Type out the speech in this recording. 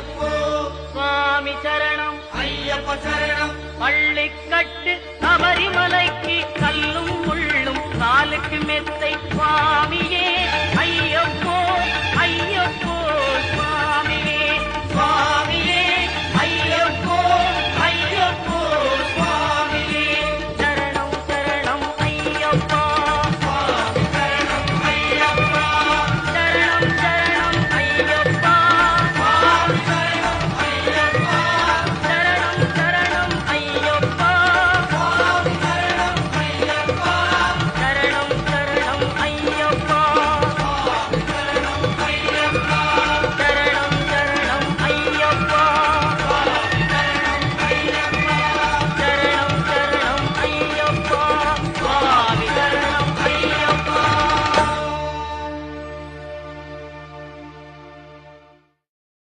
ஐயப்போ சுவாமி சரணம் ஐயப்ப சரணம் பள்ளிக்கட்டு சபரிமலைக்கு கல்லும் முள்ளும் காலுக்கு மெத்தை சுவாமியே